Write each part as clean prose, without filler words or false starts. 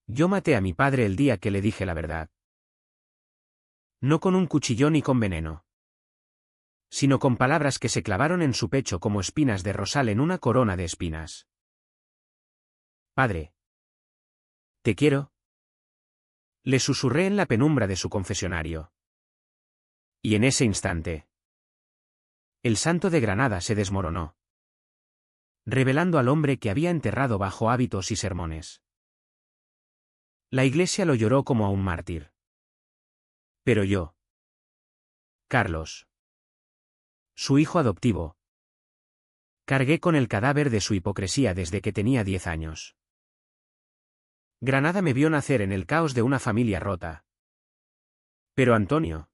Yo maté a mi padre el día que le dije la verdad. No con un cuchillón ni con veneno, sino con palabras que se clavaron en su pecho como espinas de rosal en una corona de espinas. Padre. ¿Te quiero? Le susurré en la penumbra de su confesionario. Y en ese instante, el santo de Granada se desmoronó, revelando al hombre que había enterrado bajo hábitos y sermones. La iglesia lo lloró como a un mártir. Pero yo, Carlos, su hijo adoptivo, cargué con el cadáver de su hipocresía desde que tenía 10 años. Granada me vio nacer en el caos de una familia rota. Pero Antonio,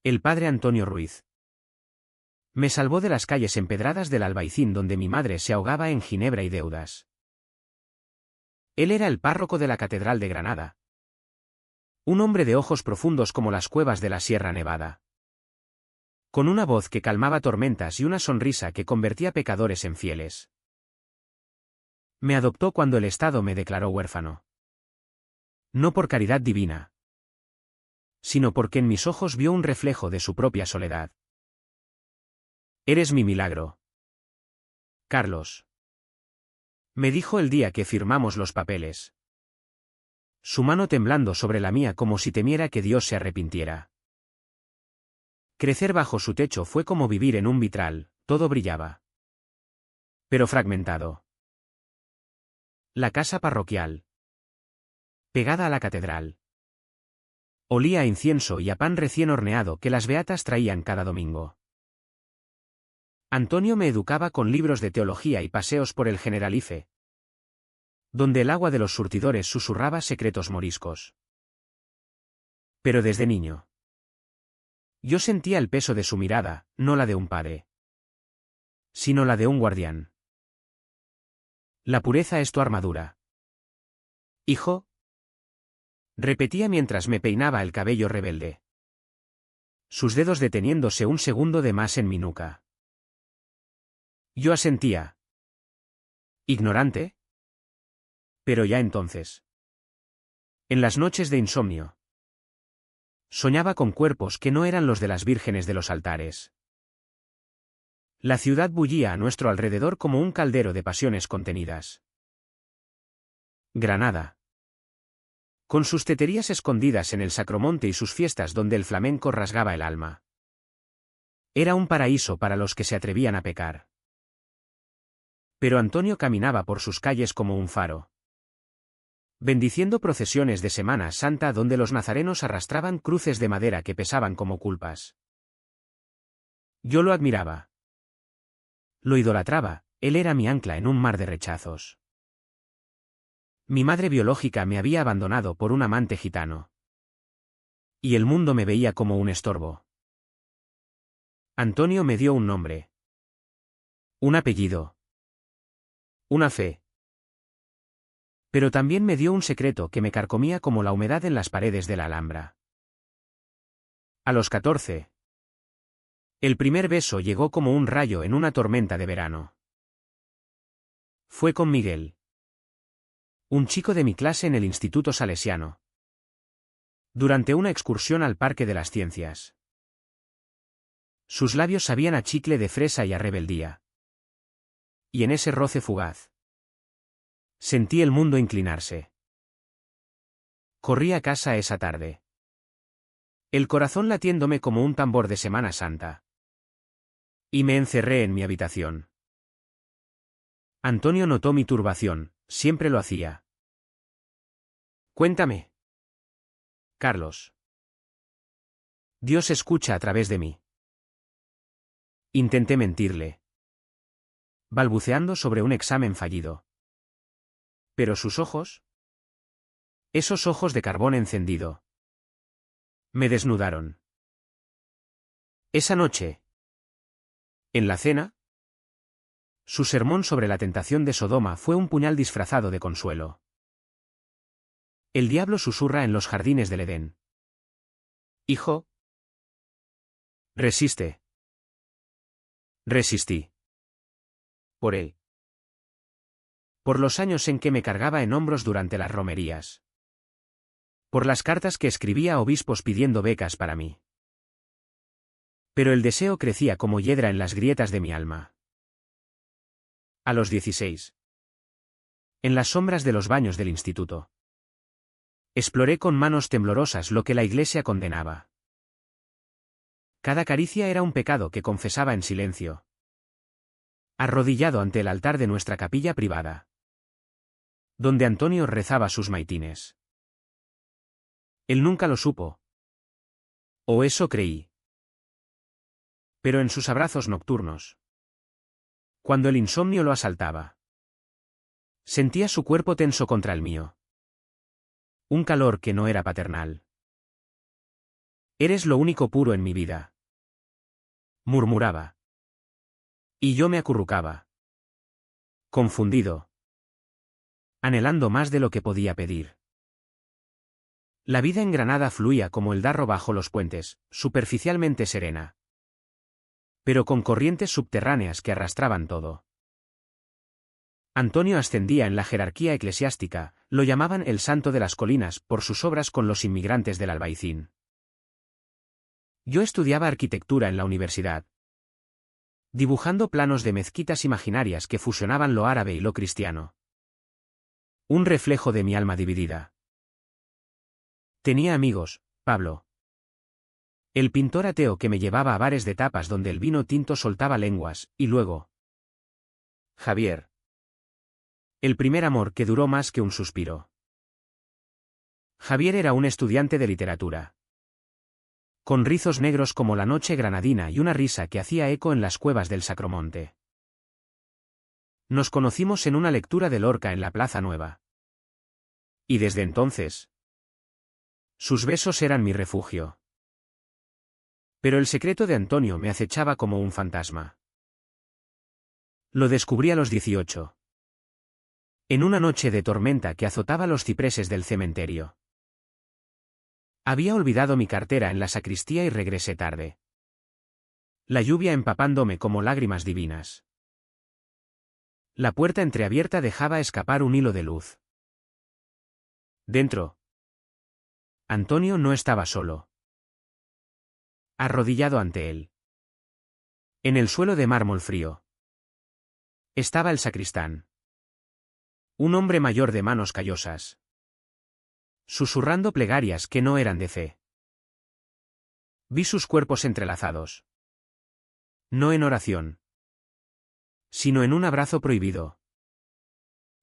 el padre Antonio Ruiz, me salvó de las calles empedradas del Albaicín donde mi madre se ahogaba en ginebra y deudas. Él era el párroco de la Catedral de Granada. Un hombre de ojos profundos como las cuevas de la Sierra Nevada. Con una voz que calmaba tormentas y una sonrisa que convertía pecadores en fieles. Me adoptó cuando el Estado me declaró huérfano. No por caridad divina, sino porque en mis ojos vio un reflejo de su propia soledad. Eres mi milagro, Carlos, me dijo el día que firmamos los papeles. Su mano temblando sobre la mía como si temiera que Dios se arrepintiera. Crecer bajo su techo fue como vivir en un vitral, todo brillaba, pero fragmentado. La casa parroquial, pegada a la catedral, olía a incienso y a pan recién horneado que las beatas traían cada domingo. Antonio me educaba con libros de teología y paseos por el Generalife, donde el agua de los surtidores susurraba secretos moriscos. Pero desde niño, yo sentía el peso de su mirada, no la de un padre, sino la de un guardián. La pureza es tu armadura. Hijo, repetía mientras me peinaba el cabello rebelde, sus dedos deteniéndose un segundo de más en mi nuca. Yo asentía. ¿Ignorante? Pero ya entonces, en las noches de insomnio, soñaba con cuerpos que no eran los de las vírgenes de los altares. La ciudad bullía a nuestro alrededor como un caldero de pasiones contenidas. Granada, con sus teterías escondidas en el Sacromonte y sus fiestas donde el flamenco rasgaba el alma, era un paraíso para los que se atrevían a pecar. Pero Antonio caminaba por sus calles como un faro, bendiciendo procesiones de Semana Santa donde los nazarenos arrastraban cruces de madera que pesaban como culpas. Yo lo admiraba. Lo idolatraba, él era mi ancla en un mar de rechazos. Mi madre biológica me había abandonado por un amante gitano. Y el mundo me veía como un estorbo. Antonio me dio un nombre. Un apellido. Una fe. Pero también me dio un secreto que me carcomía como la humedad en las paredes de la Alhambra. A los 14. El primer beso llegó como un rayo en una tormenta de verano. Fue con Miguel, un chico de mi clase en el Instituto Salesiano, durante una excursión al Parque de las Ciencias. Sus labios sabían a chicle de fresa y a rebeldía. Y en ese roce fugaz, sentí el mundo inclinarse. Corrí a casa esa tarde, el corazón latiéndome como un tambor de Semana Santa. Y me encerré en mi habitación. Antonio notó mi turbación, siempre lo hacía. Cuéntame, Carlos. Dios escucha a través de mí. Intenté mentirle, balbuceando sobre un examen fallido. Pero sus ojos, esos ojos de carbón encendido, me desnudaron. Esa noche, en la cena, su sermón sobre la tentación de Sodoma fue un puñal disfrazado de consuelo. El diablo susurra en los jardines del Edén. Hijo, resiste. Resistí. Por él. Por los años en que me cargaba en hombros durante las romerías. Por las cartas que escribía a obispos pidiendo becas para mí. Pero el deseo crecía como hiedra en las grietas de mi alma. A los 16. En las sombras de los baños del instituto. Exploré con manos temblorosas lo que la Iglesia condenaba. Cada caricia era un pecado que confesaba en silencio. Arrodillado ante el altar de nuestra capilla privada. Donde Antonio rezaba sus maitines. Él nunca lo supo. O eso creí. Pero en sus abrazos nocturnos. Cuando el insomnio lo asaltaba. Sentía su cuerpo tenso contra el mío. Un calor que no era paternal. Eres lo único puro en mi vida. Murmuraba. Y yo me acurrucaba. Confundido. Anhelando más de lo que podía pedir. La vida en Granada fluía como el Darro bajo los puentes, superficialmente serena. Pero con corrientes subterráneas que arrastraban todo. Antonio ascendía en la jerarquía eclesiástica, lo llamaban el Santo de las Colinas por sus obras con los inmigrantes del Albaicín. Yo estudiaba arquitectura en la universidad. Dibujando planos de mezquitas imaginarias que fusionaban lo árabe y lo cristiano. Un reflejo de mi alma dividida. Tenía amigos, Pablo. El pintor ateo que me llevaba a bares de tapas donde el vino tinto soltaba lenguas, y luego. Javier. El primer amor que duró más que un suspiro. Javier era un estudiante de literatura. Con rizos negros como la noche granadina y una risa que hacía eco en las cuevas del Sacromonte. Nos conocimos en una lectura de Lorca en la Plaza Nueva. Y desde entonces. Sus besos eran mi refugio. Pero el secreto de Antonio me acechaba como un fantasma. Lo descubrí a los 18. En una noche de tormenta que azotaba los cipreses del cementerio. Había olvidado mi cartera en la sacristía y regresé tarde. La lluvia empapándome como lágrimas divinas. La puerta entreabierta dejaba escapar un hilo de luz. Dentro. Antonio no estaba solo. Arrodillado ante él. En el suelo de mármol frío. Estaba el sacristán. Un hombre mayor de manos callosas. Susurrando plegarias que no eran de fe. Vi sus cuerpos entrelazados. No en oración. Sino en un abrazo prohibido.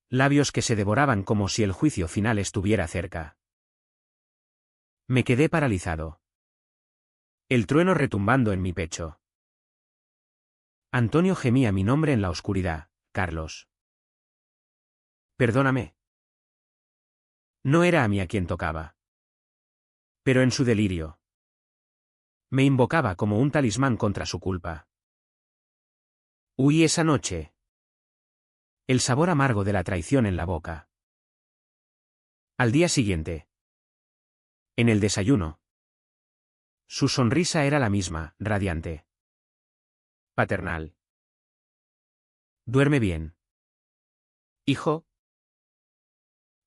Labios que se devoraban como si el juicio final estuviera cerca. Me quedé paralizado. El trueno retumbando en mi pecho. Antonio gemía mi nombre en la oscuridad, Carlos. Perdóname. No era a mí a quien tocaba. Pero en su delirio. Me invocaba como un talismán contra su culpa. Huí esa noche. El sabor amargo de la traición en la boca. Al día siguiente. En el desayuno. Su sonrisa era la misma, radiante. Paternal. Duerme bien. Hijo.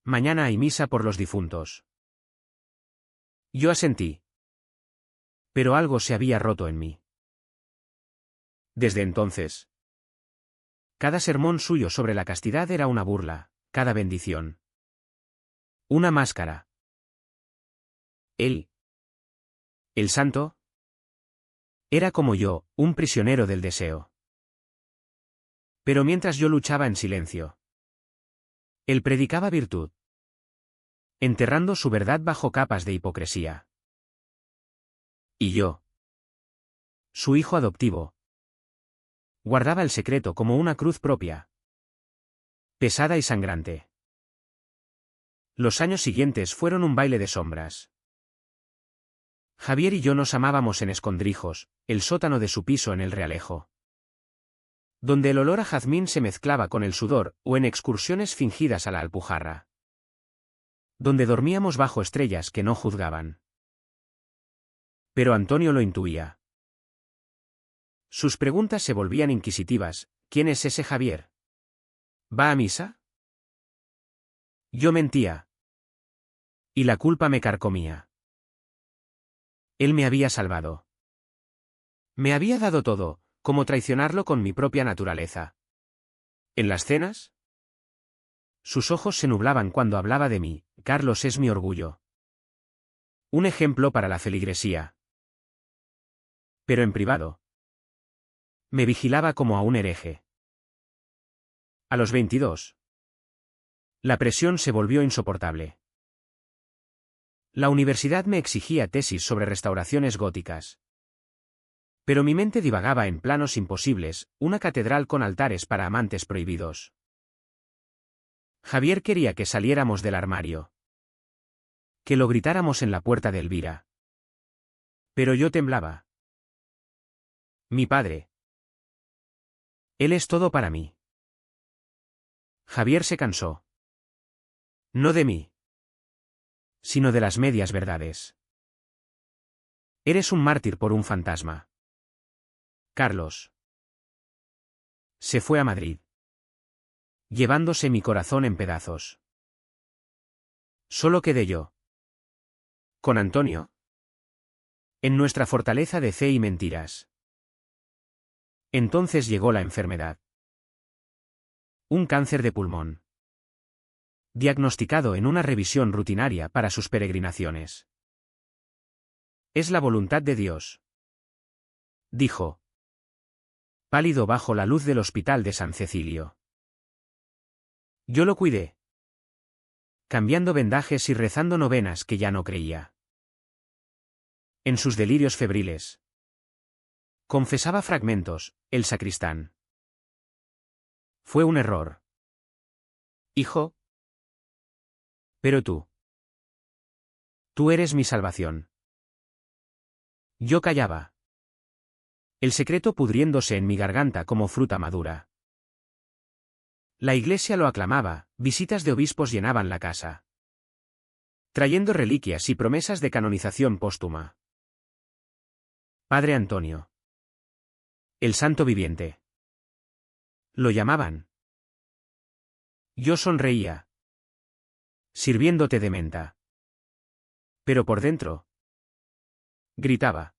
Mañana hay misa por los difuntos. Yo asentí. Pero algo se había roto en mí. Desde entonces. Cada sermón suyo sobre la castidad era una burla, cada bendición. Una máscara. Él. El santo. Era como yo, un prisionero del deseo. Pero mientras yo luchaba en silencio. Él predicaba virtud. Enterrando su verdad bajo capas de hipocresía. Y yo. Su hijo adoptivo. Guardaba el secreto como una cruz propia. Pesada y sangrante. Los años siguientes fueron un baile de sombras. Javier y yo nos amábamos en escondrijos, el sótano de su piso en el Realejo. Donde el olor a jazmín se mezclaba con el sudor, o en excursiones fingidas a la Alpujarra. Donde dormíamos bajo estrellas que no juzgaban. Pero Antonio lo intuía. Sus preguntas se volvían inquisitivas. ¿Quién es ese Javier? ¿Va a misa? Yo mentía. Y la culpa me carcomía. Él me había salvado. Me había dado todo, ¿cómo traicionarlo con mi propia naturaleza? ¿En las cenas? Sus ojos se nublaban cuando hablaba de mí. Carlos es mi orgullo. Un ejemplo para la feligresía. Pero en privado. Me vigilaba como a un hereje. A los 22. La presión se volvió insoportable. La universidad me exigía tesis sobre restauraciones góticas. Pero mi mente divagaba en planos imposibles, una catedral con altares para amantes prohibidos. Javier quería que saliéramos del armario. Que lo gritáramos en la puerta de Elvira. Pero yo temblaba. Mi padre. Él es todo para mí. Javier se cansó. No de mí. Sino de las medias verdades. Eres un mártir por un fantasma. Carlos. Se fue a Madrid. Llevándose mi corazón en pedazos. Solo quedé yo. Con Antonio. En nuestra fortaleza de fe y mentiras. Entonces llegó la enfermedad. Un cáncer de pulmón. Diagnosticado en una revisión rutinaria para sus peregrinaciones. Es la voluntad de Dios. Dijo. Pálido bajo la luz del hospital de San Cecilio. Yo lo cuidé. Cambiando vendajes y rezando novenas que ya no creía. En sus delirios febriles. Confesaba fragmentos, el sacristán. Fue un error. Hijo. Pero tú. Tú eres mi salvación. Yo callaba. El secreto pudriéndose en mi garganta como fruta madura. La iglesia lo aclamaba, visitas de obispos llenaban la casa. Trayendo reliquias y promesas de canonización póstuma. Padre Antonio. El santo viviente. Lo llamaban. Yo sonreía. Sirviéndote de menta. Pero por dentro. Gritaba.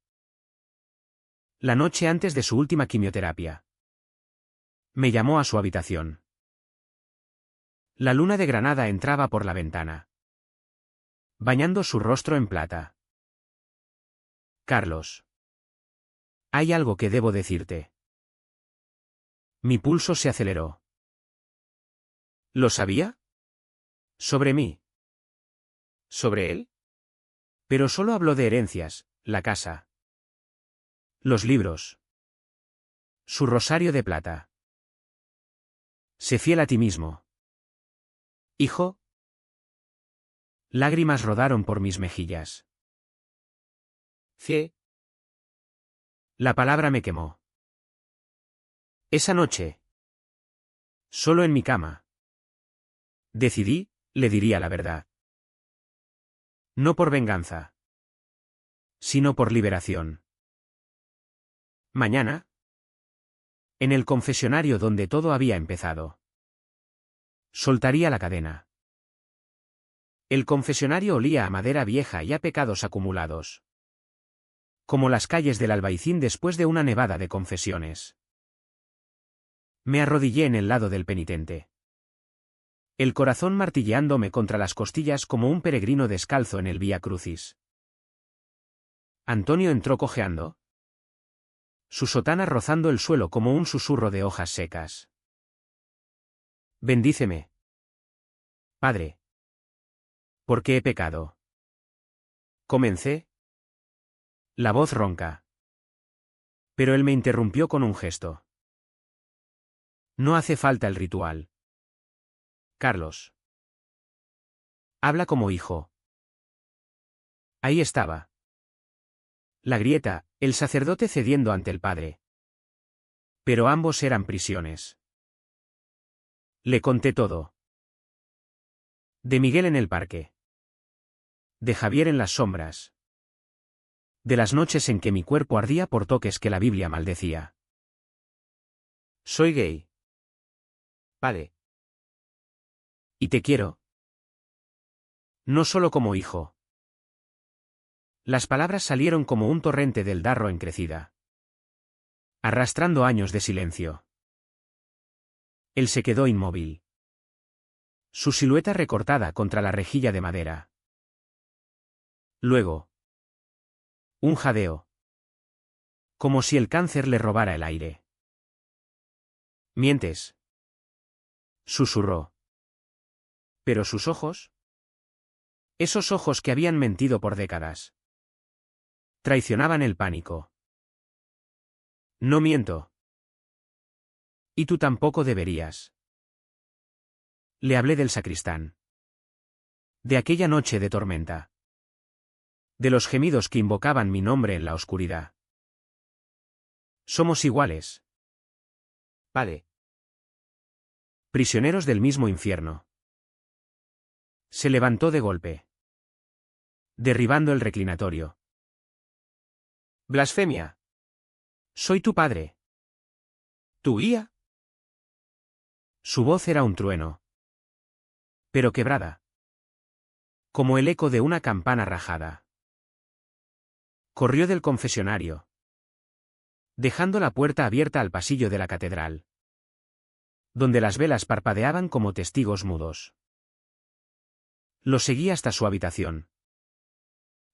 La noche antes de su última quimioterapia. Me llamó a su habitación. La luna de Granada entraba por la ventana. Bañando su rostro en plata. Carlos. Hay algo que debo decirte. Mi pulso se aceleró. ¿Lo sabía? ¿Sobre mí? ¿Sobre él? Pero solo habló de herencias, la casa. Los libros. Su rosario de plata. Sé fiel a ti mismo. Hijo. Lágrimas rodaron por mis mejillas. Cie. La palabra me quemó. Esa noche. Solo en mi cama. Decidí, le diría la verdad. No por venganza. Sino por liberación. Mañana. En el confesionario donde todo había empezado. Soltaría la cadena. El confesionario olía a madera vieja y a pecados acumulados. Como las calles del Albaicín después de una nevada de confesiones. Me arrodillé en el lado del penitente. El corazón martilleándome contra las costillas como un peregrino descalzo en el Vía Crucis. Antonio entró cojeando. Su sotana rozando el suelo como un susurro de hojas secas. Bendíceme. Padre. ¿Por qué he pecado? Comencé. La voz ronca. Pero él me interrumpió con un gesto. No hace falta el ritual. Carlos. Habla como hijo. Ahí estaba. La grieta, el sacerdote cediendo ante el padre. Pero ambos eran prisiones. Le conté todo. De Miguel en el parque. De Javier en las sombras. De las noches en que mi cuerpo ardía por toques que la Biblia maldecía. Soy gay. Padre. Y te quiero. No solo como hijo. Las palabras salieron como un torrente del Darro en crecida, arrastrando años de silencio. Él se quedó inmóvil. Su silueta recortada contra la rejilla de madera. Luego. Un jadeo. Como si el cáncer le robara el aire. «Mientes», susurró. Pero sus ojos. Esos ojos que habían mentido por décadas. Traicionaban el pánico. «No miento. Y tú tampoco deberías». Le hablé del sacristán. De aquella noche de tormenta. De los gemidos que invocaban mi nombre en la oscuridad. Somos iguales. Padre. Prisioneros del mismo infierno. Se levantó de golpe, derribando el reclinatorio. Blasfemia. Soy tu padre. ¿Tu guía? Su voz era un trueno, pero quebrada, como el eco de una campana rajada. Corrió del confesionario, dejando la puerta abierta al pasillo de la catedral, donde las velas parpadeaban como testigos mudos. Lo seguí hasta su habitación,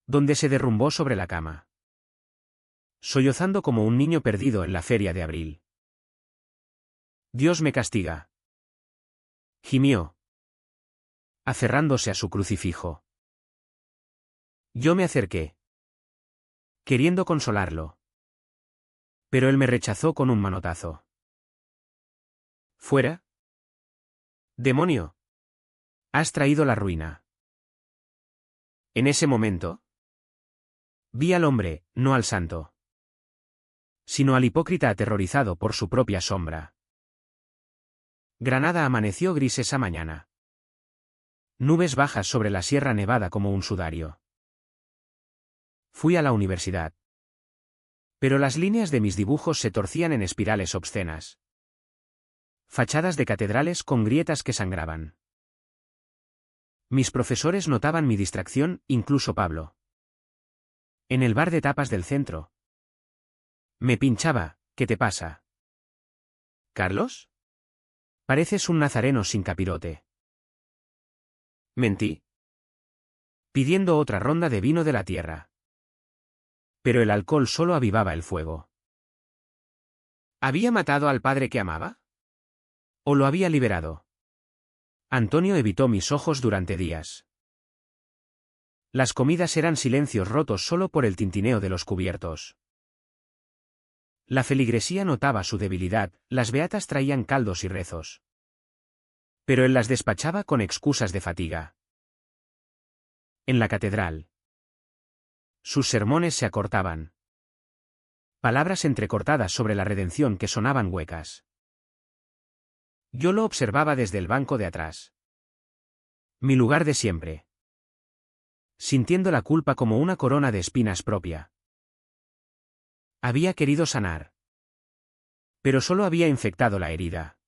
donde se derrumbó sobre la cama, sollozando como un niño perdido en la feria de abril. Dios me castiga. Gimió, aferrándose a su crucifijo. Yo me acerqué, queriendo consolarlo. Pero él me rechazó con un manotazo. ¿Fuera? ¡Demonio! Has traído la ruina. En ese momento, vi al hombre, no al santo, sino al hipócrita aterrorizado por su propia sombra. Granada amaneció gris esa mañana. Nubes bajas sobre la Sierra Nevada como un sudario. Fui a la universidad. Pero las líneas de mis dibujos se torcían en espirales obscenas. Fachadas de catedrales con grietas que sangraban. Mis profesores notaban mi distracción, incluso Pablo. En el bar de tapas del centro. Me pinchaba, ¿qué te pasa? ¿Carlos? Pareces un nazareno sin capirote. Mentí. Pidiendo otra ronda de vino de la tierra. Pero el alcohol solo avivaba el fuego. ¿Había matado al padre que amaba? ¿O lo había liberado? Antonio evitó mis ojos durante días. Las comidas eran silencios rotos solo por el tintineo de los cubiertos. La feligresía notaba su debilidad, las beatas traían caldos y rezos. Pero él las despachaba con excusas de fatiga. En la catedral. Sus sermones se acortaban. Palabras entrecortadas sobre la redención que sonaban huecas. Yo lo observaba desde el banco de atrás. Mi lugar de siempre. Sintiendo la culpa como una corona de espinas propia. Había querido sanar. Pero solo había infectado la herida.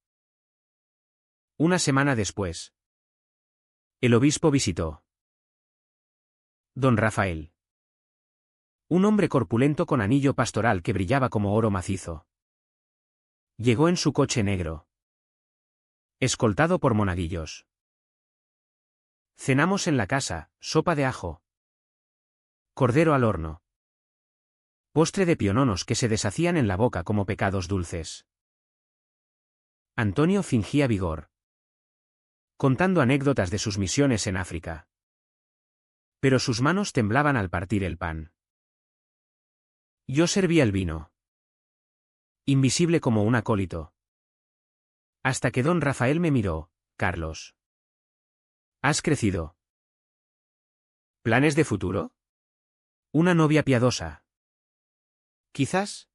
Una semana después. El obispo visitó. Don Rafael. Un hombre corpulento con anillo pastoral que brillaba como oro macizo. Llegó en su coche negro, escoltado por monaguillos. Cenamos en la casa, sopa de ajo, cordero al horno, postre de piononos que se deshacían en la boca como pecados dulces. Antonio fingía vigor, contando anécdotas de sus misiones en África. Pero sus manos temblaban al partir el pan. Yo servía el vino, invisible como un acólito. Hasta que don Rafael me miró: Carlos. ¿Has crecido? ¿Planes de futuro? ¿Una novia piadosa? Quizás.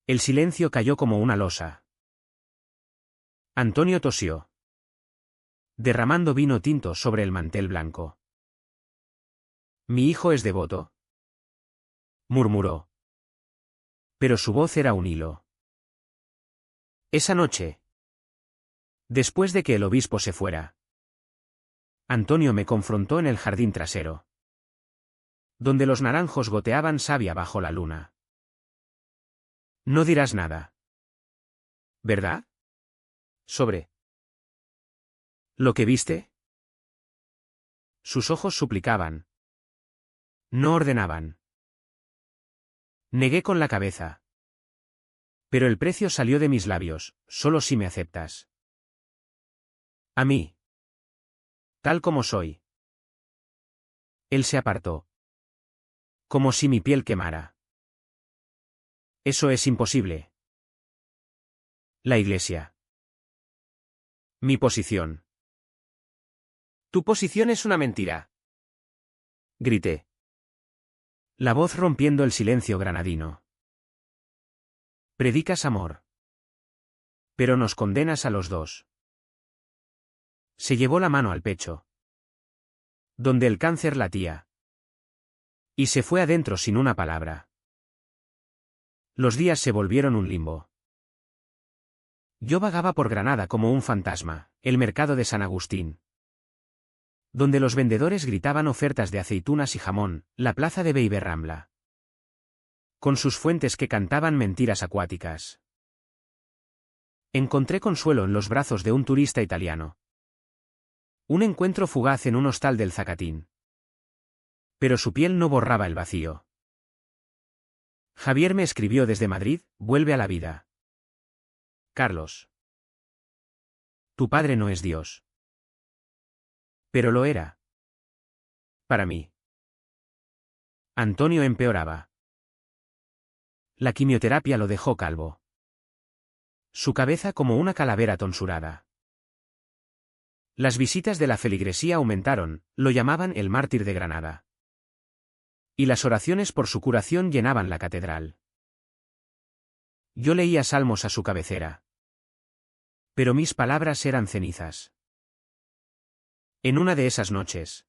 El silencio cayó como una losa. Antonio tosió, derramando vino tinto sobre el mantel blanco. Mi hijo es devoto, murmuró. Pero su voz era un hilo. Esa noche, después de que el obispo se fuera, Antonio me confrontó en el jardín trasero, donde los naranjos goteaban savia bajo la luna. No dirás nada, ¿verdad? ¿Sobre lo que viste? Sus ojos suplicaban. No ordenaban. Negué con la cabeza. Pero el precio salió de mis labios, solo si me aceptas. A mí. Tal como soy. Él se apartó. Como si mi piel quemara. Eso es imposible. La iglesia. Mi posición. Tu posición es una mentira. Grité. La voz rompiendo el silencio granadino. Predicas amor. Pero nos condenas a los dos. Se llevó la mano al pecho, donde el cáncer latía. Y se fue adentro sin una palabra. Los días se volvieron un limbo. Yo vagaba por Granada como un fantasma, el mercado de San Agustín, donde los vendedores gritaban ofertas de aceitunas y jamón, la plaza de Beiberrambla, con sus fuentes que cantaban mentiras acuáticas. Encontré consuelo en los brazos de un turista italiano. Un encuentro fugaz en un hostal del Zacatín. Pero su piel no borraba el vacío. Javier me escribió desde Madrid, vuelve a la vida. Carlos. Tu padre no es Dios. Pero lo era. Para mí. Antonio empeoraba. La quimioterapia lo dejó calvo. Su cabeza como una calavera tonsurada. Las visitas de la feligresía aumentaron, lo llamaban el mártir de Granada. Y las oraciones por su curación llenaban la catedral. Yo leía salmos a su cabecera. Pero mis palabras eran cenizas. En una de esas noches,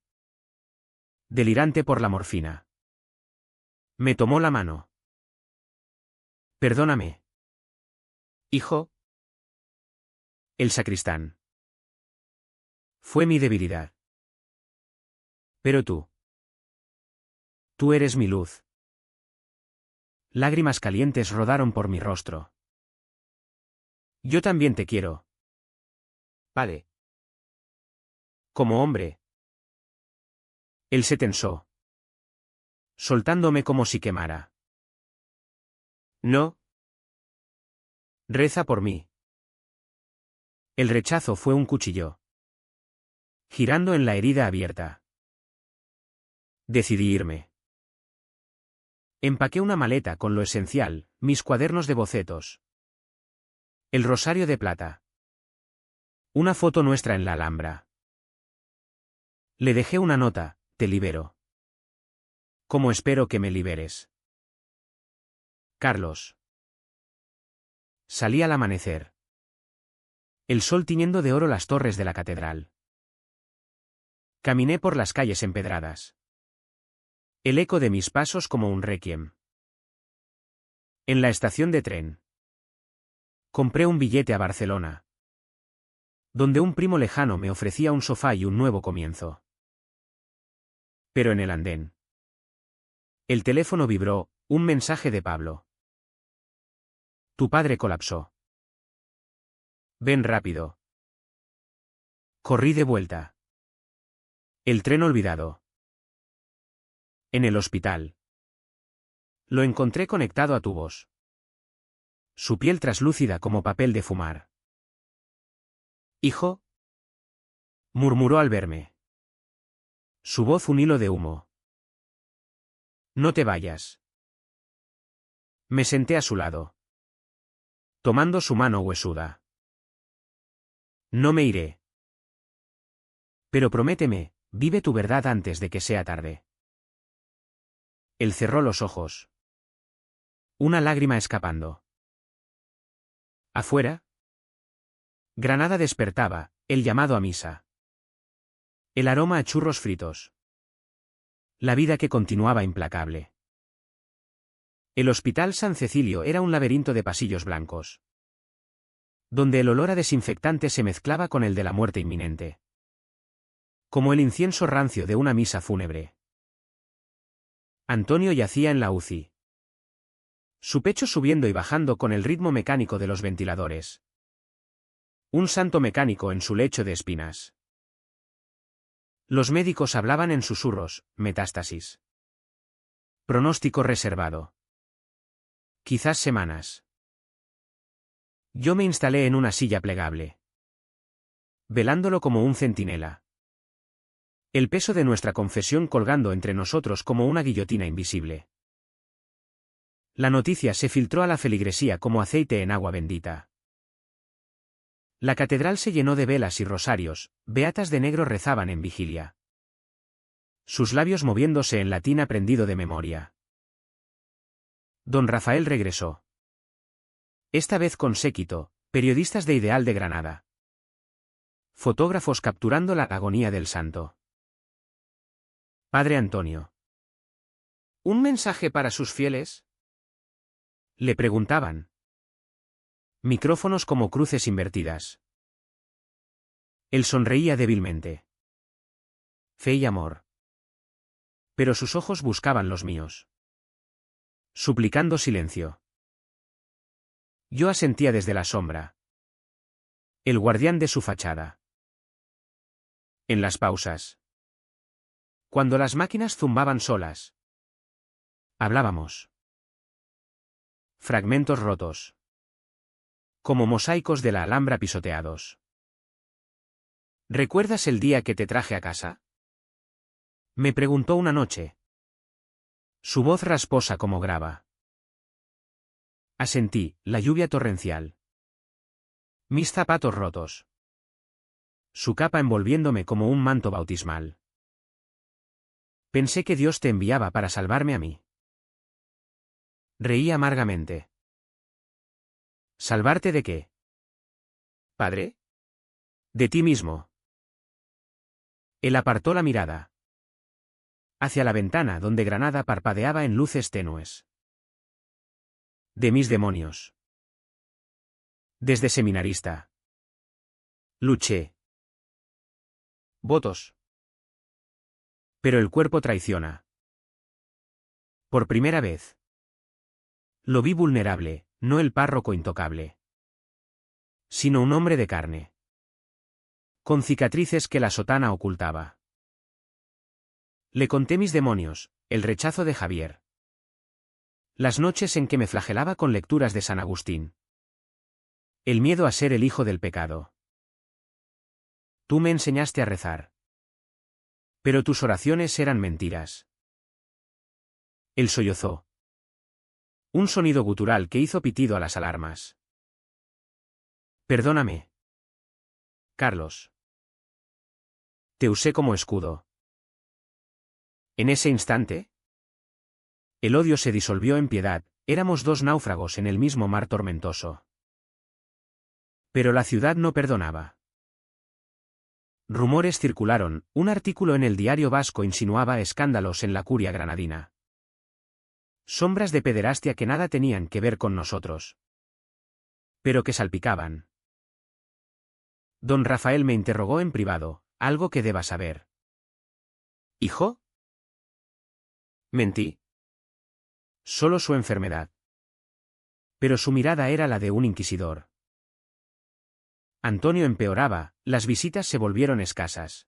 delirante por la morfina, me tomó la mano. Perdóname. Hijo. El sacristán. Fue mi debilidad. Pero tú eres mi luz. Lágrimas calientes rodaron por mi rostro. Yo también te quiero. Vale. Como hombre. Él se tensó, soltándome como si quemara. No. Reza por mí. El rechazo fue un cuchillo, girando en la herida abierta. Decidí irme. Empaqué una maleta con lo esencial, mis cuadernos de bocetos, el rosario de plata, una foto nuestra en la Alhambra. Le dejé una nota, te libero. Como espero que me liberes. Carlos. Salí al amanecer. El sol tiñendo de oro las torres de la catedral. Caminé por las calles empedradas. El eco de mis pasos como un requiem. En la estación de tren. Compré un billete a Barcelona, donde un primo lejano me ofrecía un sofá y un nuevo comienzo. Pero en el andén. El teléfono vibró, un mensaje de Pablo. Tu padre colapsó. Ven rápido. Corrí de vuelta. El tren olvidado. En el hospital. Lo encontré conectado a tubos. Su piel traslúcida como papel de fumar. Hijo. Murmuró al verme. Su voz un hilo de humo. No te vayas. Me senté a su lado, tomando su mano huesuda. No me iré. Pero prométeme, vive tu verdad antes de que sea tarde. Él cerró los ojos. Una lágrima escapando. Afuera. Granada despertaba, el llamado a misa. El aroma a churros fritos. La vida que continuaba implacable. El Hospital San Cecilio era un laberinto de pasillos blancos, donde el olor a desinfectante se mezclaba con el de la muerte inminente. como el incienso rancio de una misa fúnebre. Antonio yacía en la UCI. Su pecho subiendo y bajando con el ritmo mecánico de los ventiladores. Un santo mecánico en su lecho de espinas. Los médicos hablaban en susurros, metástasis. Pronóstico reservado. Quizás semanas. Yo me instalé en una silla plegable, velándolo como un centinela. El peso de nuestra confesión colgando entre nosotros como una guillotina invisible. La noticia se filtró a la feligresía como aceite en agua bendita. La catedral se llenó de velas y rosarios, beatas de negro rezaban en vigilia. Sus labios moviéndose en latín aprendido de memoria. Don Rafael regresó. Esta vez con séquito, periodistas de Ideal de Granada. Fotógrafos capturando la agonía del santo. Padre Antonio. ¿Un mensaje para sus fieles? Le preguntaban. Micrófonos como cruces invertidas. Él sonreía débilmente. Fe y amor. Pero sus ojos buscaban los míos. Suplicando silencio. Yo asentía desde la sombra. El guardián de su fachada. En las pausas. Cuando las máquinas zumbaban solas. Hablábamos. Fragmentos rotos. Como mosaicos de la Alhambra pisoteados. ¿Recuerdas el día que te traje a casa? Me preguntó una noche. Su voz rasposa como grava. Asentí, la lluvia torrencial. Mis zapatos rotos. Su capa envolviéndome como un manto bautismal. Pensé que Dios te enviaba para salvarme a mí. Reí amargamente. ¿Salvarte de qué? ¿Padre? De ti mismo. Él apartó la mirada. Hacia la ventana donde Granada parpadeaba en luces tenues. De mis demonios. Desde seminarista. Luché. Votos. Pero el cuerpo traiciona. Por primera vez. Lo vi vulnerable, no el párroco intocable. Sino un hombre de carne. Con cicatrices que la sotana ocultaba. Le conté mis demonios, el rechazo de Javier. Las noches en que me flagelaba con lecturas de San Agustín. El miedo a ser el hijo del pecado. Tú me enseñaste a rezar. Pero tus oraciones eran mentiras. Él sollozó. Un sonido gutural que hizo pitido a las alarmas. Perdóname. Carlos. Te usé como escudo. En ese instante, el odio se disolvió en piedad, éramos dos náufragos en el mismo mar tormentoso. Pero la ciudad no perdonaba. Rumores circularon, un artículo en el diario vasco insinuaba escándalos en la curia granadina. Sombras de pederastia que nada tenían que ver con nosotros. Pero que salpicaban. Don Rafael me interrogó en privado, algo que deba saber. ¿Hijo? Mentí. Solo su enfermedad. Pero su mirada era la de un inquisidor. Antonio empeoraba, las visitas se volvieron escasas.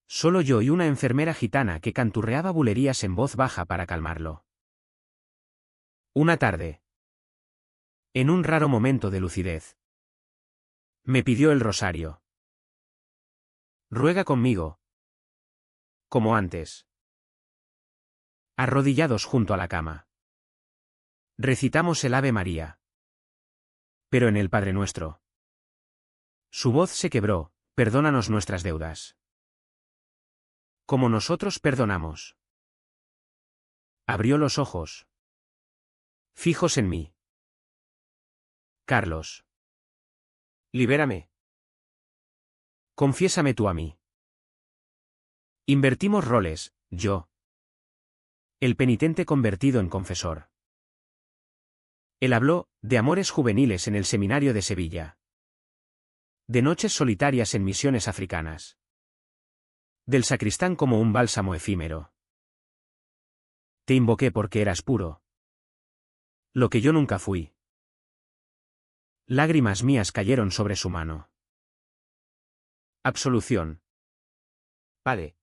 Solo yo y una enfermera gitana que canturreaba bulerías en voz baja para calmarlo. Una tarde. En un raro momento de lucidez. Me pidió el rosario. Ruega conmigo. Como antes. Arrodillados junto a la cama. Recitamos el Ave María. Pero en el Padre Nuestro. Su voz se quebró, perdónanos nuestras deudas. Como nosotros perdonamos. Abrió los ojos. Fijos en mí. Carlos. Libérame. Confiésame tú a mí. Invertimos roles, yo. El penitente convertido en confesor. Él habló, de amores juveniles en el seminario de Sevilla. De noches solitarias en misiones africanas. Del sacristán como un bálsamo efímero. Te invoqué porque eras puro. Lo que yo nunca fui. Lágrimas mías cayeron sobre su mano. Absolución. Padre.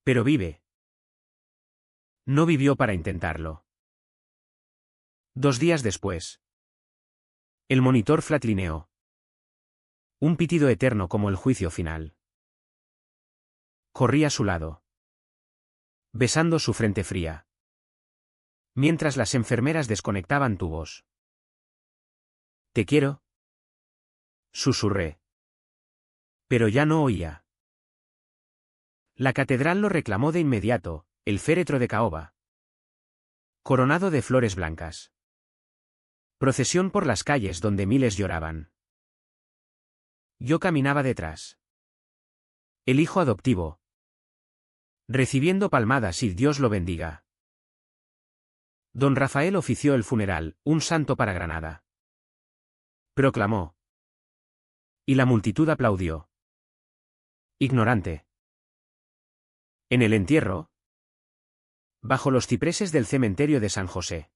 Pero vive. No vivió para intentarlo. 2 días después. El monitor flatlineó. Un pitido eterno como el juicio final. Corrí a su lado, besando su frente fría, mientras las enfermeras desconectaban tubos. «Te quiero», susurré. Pero ya no oía. La catedral lo reclamó de inmediato, el féretro de caoba, coronado de flores blancas. Procesión por las calles donde miles lloraban. Yo caminaba detrás. El hijo adoptivo, recibiendo palmadas y Dios lo bendiga. Don Rafael ofició el funeral, un santo para Granada. Proclamó. Y la multitud aplaudió. Ignorante. En el entierro, bajo los cipreses del cementerio de San José,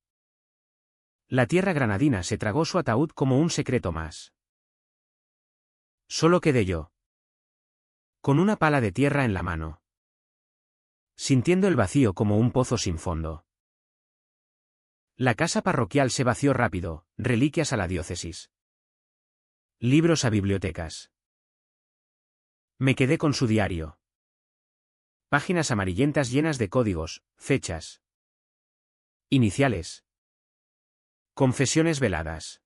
la tierra granadina se tragó su ataúd como un secreto más. Solo quedé yo, con una pala de tierra en la mano, sintiendo el vacío como un pozo sin fondo. La casa parroquial se vació rápido, reliquias a la diócesis. Libros a bibliotecas. Me quedé con su diario. Páginas amarillentas llenas de códigos, fechas. Iniciales. Confesiones veladas.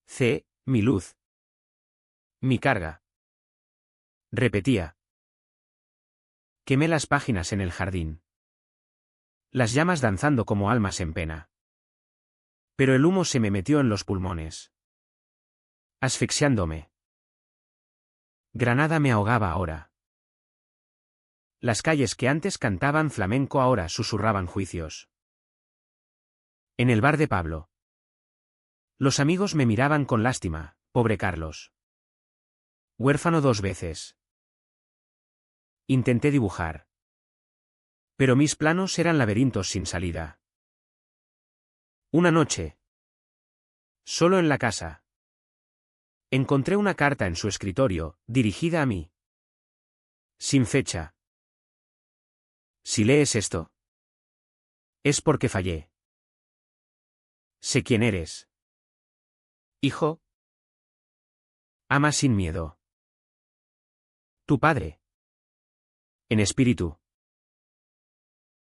C, mi luz. Mi carga. Repetía. Quemé las páginas en el jardín. Las llamas danzando como almas en pena. Pero el humo se me metió en los pulmones, asfixiándome. Granada me ahogaba ahora. Las calles que antes cantaban flamenco ahora susurraban juicios. En el bar de Pablo. Los amigos me miraban con lástima, pobre Carlos. Huérfano 2 veces. Intenté dibujar. Pero mis planos eran laberintos sin salida. Una noche. Solo en la casa. Encontré una carta en su escritorio, dirigida a mí. Sin fecha. Si lees esto, es porque fallé. Sé quién eres. Hijo. Ama sin miedo. Tu padre. En espíritu.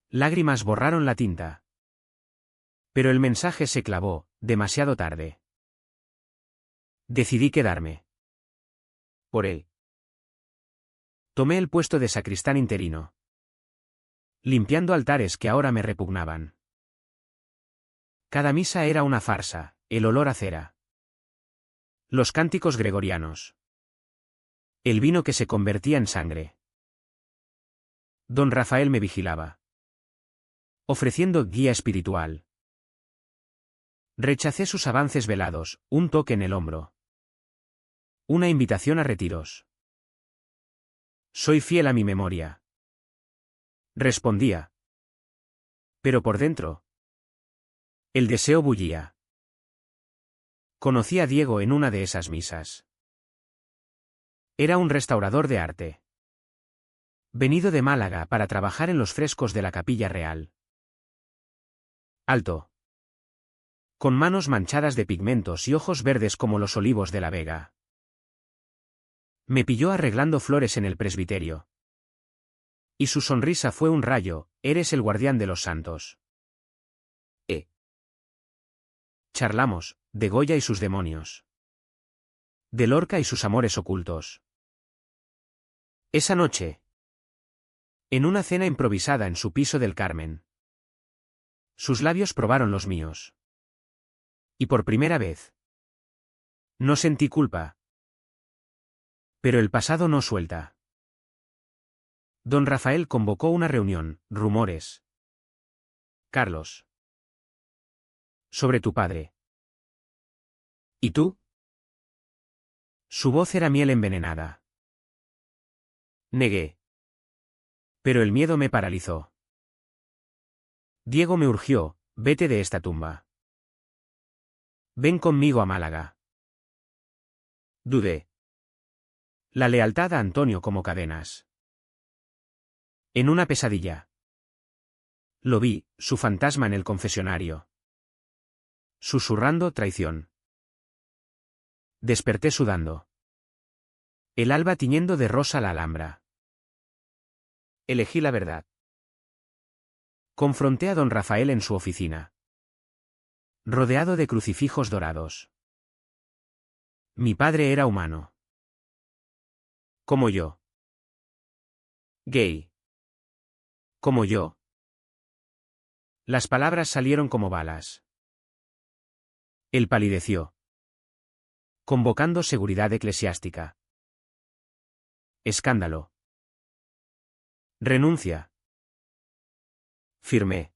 Lágrimas borraron la tinta. Pero el mensaje se clavó, demasiado tarde. Decidí quedarme. Por él. Tomé el puesto de sacristán interino, limpiando altares que ahora me repugnaban. Cada misa era una farsa, el olor a cera. Los cánticos gregorianos. El vino que se convertía en sangre. Don Rafael me vigilaba, ofreciendo guía espiritual. Rechacé sus avances velados, un toque en el hombro. Una invitación a retiros. Soy fiel a mi memoria. Respondía. Pero por dentro, el deseo bullía. Conocí a Diego en una de esas misas. Era un restaurador de arte, venido de Málaga para trabajar en los frescos de la Capilla Real. Alto, con manos manchadas de pigmentos y ojos verdes como los olivos de la Vega. Me pilló arreglando flores en el presbiterio. Y su sonrisa fue un rayo: eres el guardián de los santos. Charlamos, de Goya y sus demonios. De Lorca y sus amores ocultos. Esa noche, en una cena improvisada en su piso del Carmen, sus labios probaron los míos. Y por primera vez, no sentí culpa. Pero el pasado no suelta. Don Rafael convocó una reunión, rumores. Carlos. Sobre tu padre. ¿Y tú? Su voz era miel envenenada. Negué. Pero el miedo me paralizó. Diego me urgió, vete de esta tumba. Ven conmigo a Málaga. Dudé. La lealtad a Antonio como cadenas. En una pesadilla. Lo vi, su fantasma en el confesionario. Susurrando traición. Desperté sudando. El alba tiñendo de rosa la Alhambra. Elegí la verdad. Confronté a don Rafael en su oficina. Rodeado de crucifijos dorados. Mi padre era humano. Como yo. Gay. Como yo. Las palabras salieron como balas. Él palideció. Convocando seguridad eclesiástica. Escándalo. Renuncia. Firmé.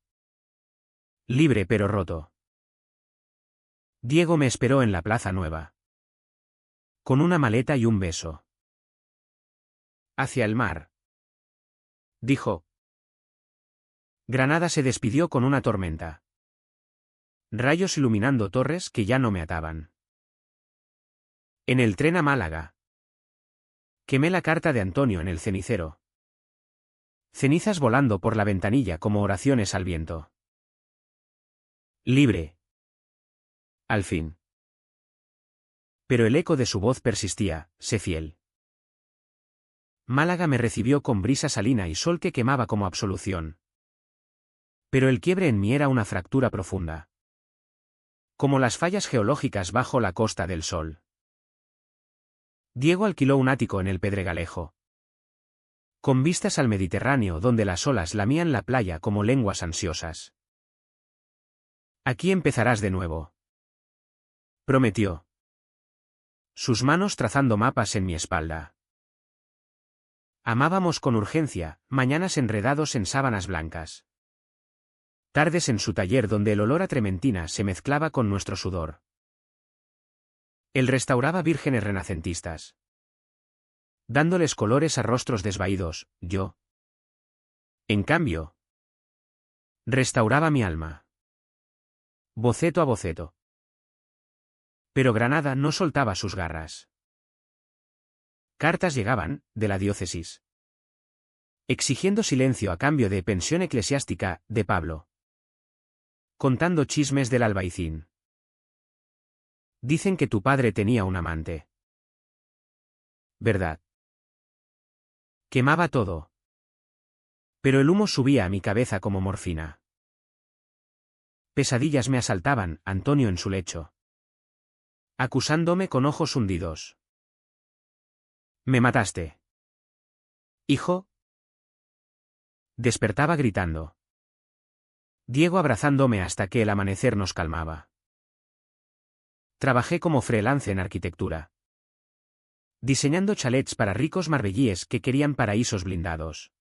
Libre pero roto. Diego me esperó en la Plaza Nueva. Con una maleta y un beso. Hacia el mar. Dijo. Granada se despidió con una tormenta. Rayos iluminando torres que ya no me ataban. En el tren a Málaga. Quemé la carta de Antonio en el cenicero. Cenizas volando por la ventanilla como oraciones al viento. Libre. Al fin. Pero el eco de su voz persistía, sé fiel. Málaga me recibió con brisa salina y sol que quemaba como absolución. Pero el quiebre en mí era una fractura profunda. Como las fallas geológicas bajo la Costa del Sol. Diego alquiló un ático en el Pedregalejo. Con vistas al Mediterráneo donde las olas lamían la playa como lenguas ansiosas. Aquí empezarás de nuevo. Prometió. Sus manos trazando mapas en mi espalda. Amábamos con urgencia, mañanas enredados en sábanas blancas. Tardes en su taller donde el olor a trementina se mezclaba con nuestro sudor. Él restauraba vírgenes renacentistas. Dándoles colores a rostros desvaídos, yo. En cambio. Restauraba mi alma. Boceto a boceto. Pero Granada no soltaba sus garras. Cartas llegaban, de la diócesis. Exigiendo silencio a cambio de pensión eclesiástica, de Pablo. Contando chismes del albaicín. Dicen que tu padre tenía un amante. ¿Verdad? Quemaba todo. Pero el humo subía a mi cabeza como morfina. Pesadillas me asaltaban, Antonio en su lecho. Acusándome con ojos hundidos. Me mataste. Hijo. Despertaba gritando. Diego abrazándome hasta que el amanecer nos calmaba. Trabajé como freelance en arquitectura. Diseñando chalets para ricos marbellíes que querían paraísos blindados.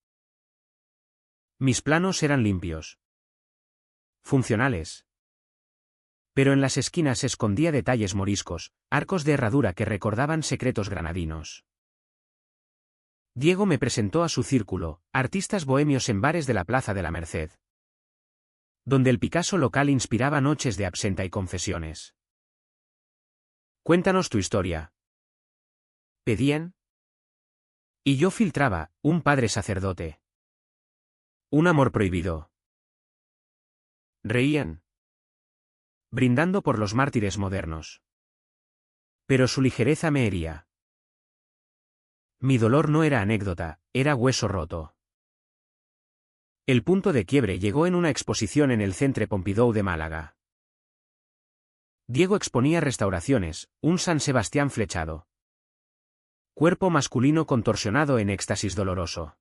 Mis planos eran limpios. Funcionales. Pero en las esquinas escondía detalles moriscos, arcos de herradura que recordaban secretos granadinos. Diego me presentó a su círculo, artistas bohemios en bares de la Plaza de la Merced. Donde el Picasso local inspiraba noches de absenta y confesiones. Cuéntanos tu historia. Pedían. Y yo filtraba, un padre sacerdote. Un amor prohibido. Reían. Brindando por los mártires modernos. Pero su ligereza me hería. Mi dolor no era anécdota, era hueso roto. El punto de quiebre llegó en una exposición en el Centre Pompidou de Málaga. Diego exponía restauraciones, un San Sebastián flechado. Cuerpo masculino contorsionado en éxtasis doloroso.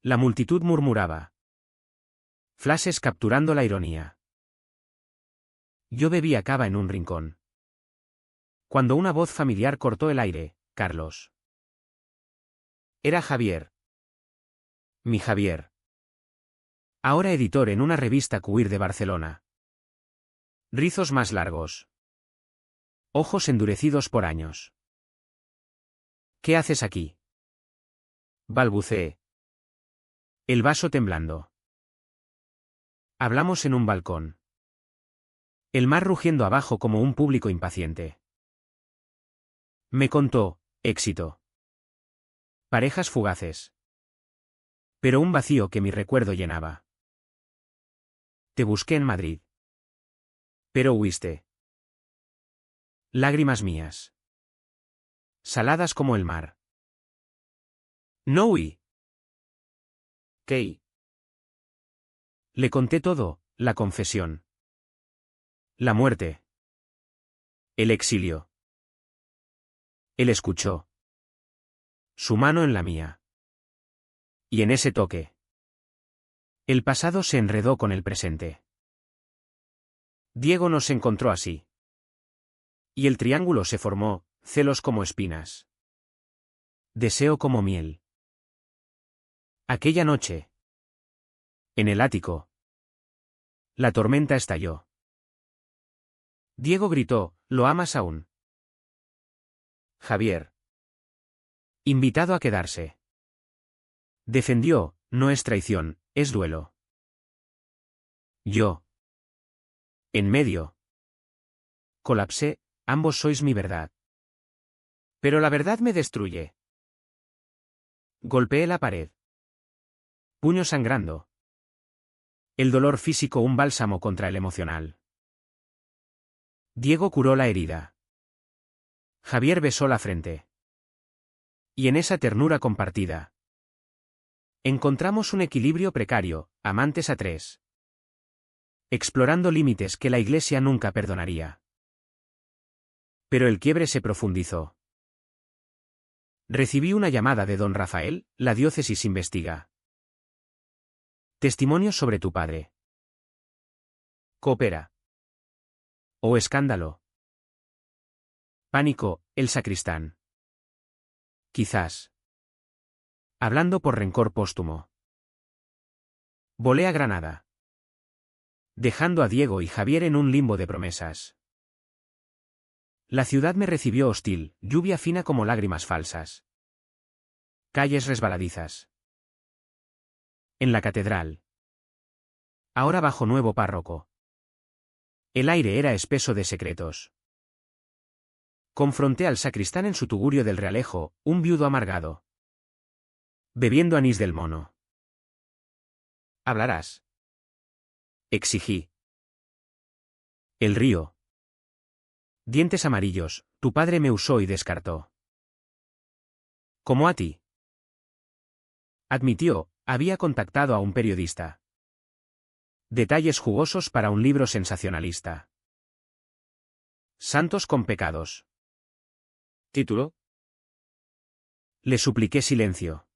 La multitud murmuraba. Flashes capturando la ironía. Yo bebía cava en un rincón. Cuando una voz familiar cortó el aire, Carlos. Era Javier. Mi Javier. Ahora editor en una revista queer de Barcelona. Rizos más largos. Ojos endurecidos por años. ¿Qué haces aquí? balbuceé. El vaso temblando. Hablamos en un balcón. El mar rugiendo abajo como un público impaciente. Me contó, éxito. Parejas fugaces. Pero un vacío que mi recuerdo llenaba. Te busqué en Madrid. Pero huiste. Lágrimas mías. Saladas como el mar. No huí. Kay. Le conté todo, la confesión. La muerte. El exilio. Él escuchó. Su mano en la mía. Y en ese toque. El pasado se enredó con el presente. Diego nos encontró así. Y el triángulo se formó, celos como espinas. Deseo como miel. Aquella noche. En el ático. La tormenta estalló. Diego gritó, ¿lo amas aún? Javier. Invitado a quedarse. Defendió, no es traición, es duelo. Yo. En medio. Colapsé, ambos sois mi verdad. Pero la verdad me destruye. Golpeé la pared. Puño sangrando. El dolor físico un bálsamo contra el emocional. Diego curó la herida. Javier besó la frente. Y en esa ternura compartida. Encontramos un equilibrio precario, amantes a tres. Explorando límites que la Iglesia nunca perdonaría. Pero el quiebre se profundizó. Recibí una llamada de don Rafael, la diócesis investiga. Testimonios sobre tu padre. Coopera. O escándalo. Pánico, el sacristán. Quizás. Hablando por rencor póstumo. Volé a Granada. Dejando a Diego y Javier en un limbo de promesas. La ciudad me recibió hostil, lluvia fina como lágrimas falsas. Calles resbaladizas. En la catedral. Ahora bajo nuevo párroco. El aire era espeso de secretos. Confronté al sacristán en su tugurio del Realejo, un viudo amargado. Bebiendo anís del mono. Hablarás. Exigí. El río. Dientes amarillos, tu padre me usó y descartó. Como a ti. Admitió, había contactado a un periodista. Detalles jugosos para un libro sensacionalista. Santos con pecados. ¿Título? Le supliqué silencio.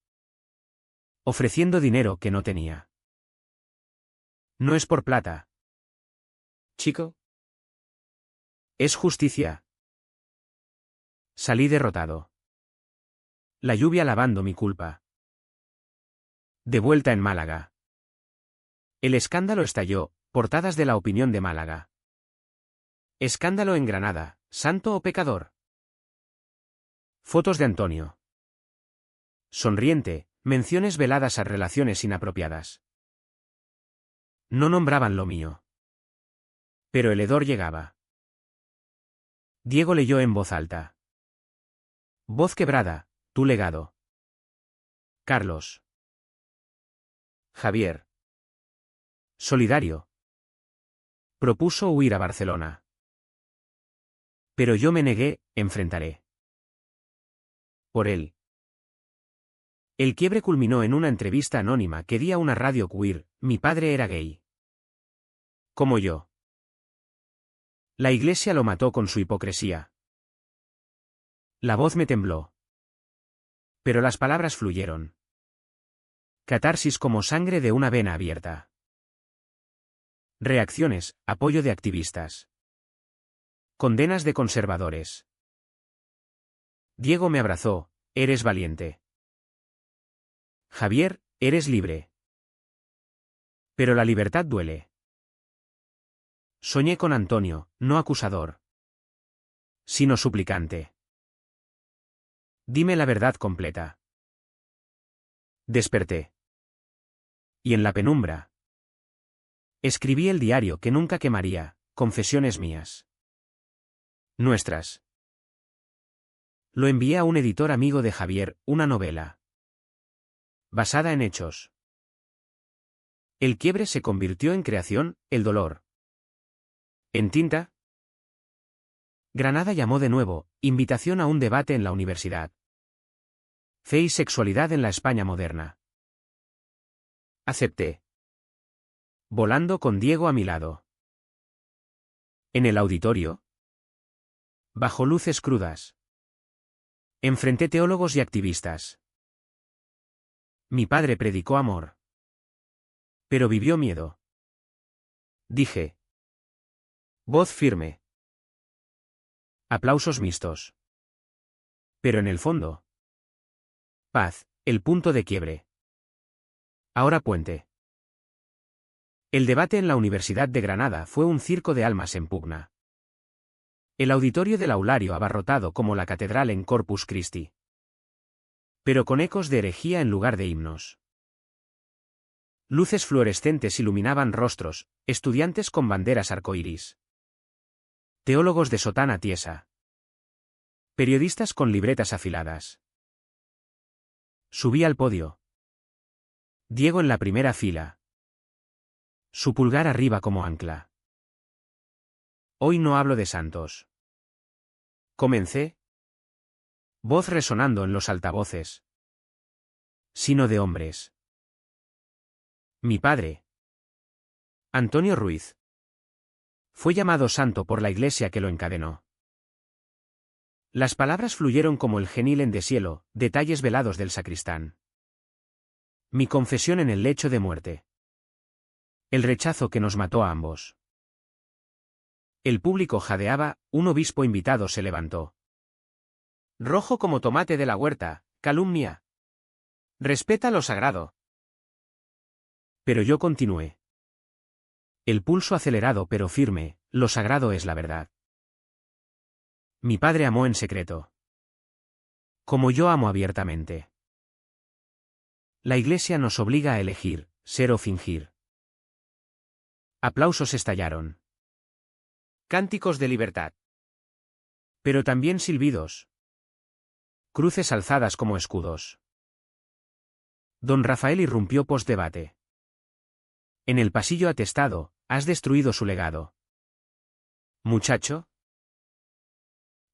Ofreciendo dinero que no tenía. No es por plata. Chico. Es justicia. Salí derrotado. La lluvia lavando mi culpa. De vuelta en Málaga. El escándalo estalló, portadas de La Opinión de Málaga. Escándalo en Granada, ¿santo o pecador? Fotos de Antonio. Sonriente, menciones veladas a relaciones inapropiadas. No nombraban lo mío. Pero el hedor llegaba. Diego leyó en voz alta. Voz quebrada, tu legado. Carlos. Javier. Solidario. Propuso huir a Barcelona. Pero yo me negué, enfrentaré. Por él. El quiebre culminó en una entrevista anónima que di a una radio queer, mi padre era gay. Como yo. La Iglesia lo mató con su hipocresía. La voz me tembló. Pero las palabras fluyeron. Catarsis como sangre de una vena abierta. Reacciones, apoyo de activistas. Condenas de conservadores. Diego me abrazó, eres valiente. Javier, eres libre. Pero la libertad duele. Soñé con Antonio, no acusador. Sino suplicante. Dime la verdad completa. Desperté. Y en la penumbra. Escribí el diario que nunca quemaría, confesiones mías. Nuestras. Lo envié a un editor amigo de Javier, una novela. Basada en hechos. El quiebre se convirtió en creación, el dolor. En tinta. Granada llamó de nuevo, invitación a un debate en la universidad. Fe y sexualidad en la España moderna. Acepté. Volando con Diego a mi lado. En el auditorio. Bajo luces crudas. Enfrenté teólogos y activistas. Mi padre predicó amor. Pero vivió miedo. Dije. Voz firme. Aplausos mixtos. Pero en el fondo. Paz, el punto de quiebre. Ahora puente. El debate en la Universidad de Granada fue un circo de almas en pugna. El auditorio del aulario abarrotado como la catedral en Corpus Christi. Pero con ecos de herejía en lugar de himnos. Luces fluorescentes iluminaban rostros, estudiantes con banderas arcoíris. Teólogos de sotana tiesa. Periodistas con libretas afiladas. Subí al podio. Diego en la primera fila. Su pulgar arriba como ancla. Hoy no hablo de santos. Comencé. Voz resonando en los altavoces. Sino de hombres. Mi padre. Antonio Ruiz. Fue llamado santo por la iglesia que lo encadenó. Las palabras fluyeron como el genil en deshielo, detalles velados del sacristán. Mi confesión en el lecho de muerte. El rechazo que nos mató a ambos. El público jadeaba, un obispo invitado se levantó. Rojo como tomate de la huerta, calumnia. Respeta lo sagrado. Pero yo continué. El pulso acelerado pero firme, lo sagrado es la verdad. Mi padre amó en secreto. Como yo amo abiertamente. La Iglesia nos obliga a elegir, ser o fingir. Aplausos estallaron. Cánticos de libertad. Pero también silbidos. Cruces alzadas como escudos. Don Rafael irrumpió post-debate. En el pasillo atestado, has destruido su legado. ¿Muchacho?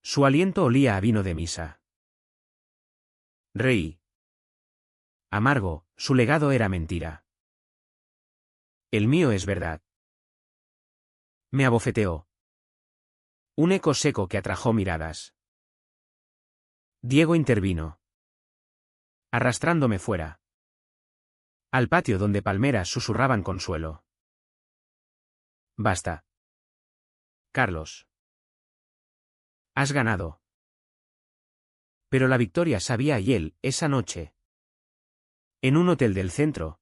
Su aliento olía a vino de misa. Reí. Amargo, su legado era mentira. El mío es verdad. Me abofeteó. Un eco seco que atrajo miradas. Diego intervino. Arrastrándome fuera. Al patio donde palmeras susurraban consuelo. Basta. Carlos. Has ganado. Pero la victoria sabía y él, esa noche. En un hotel del centro.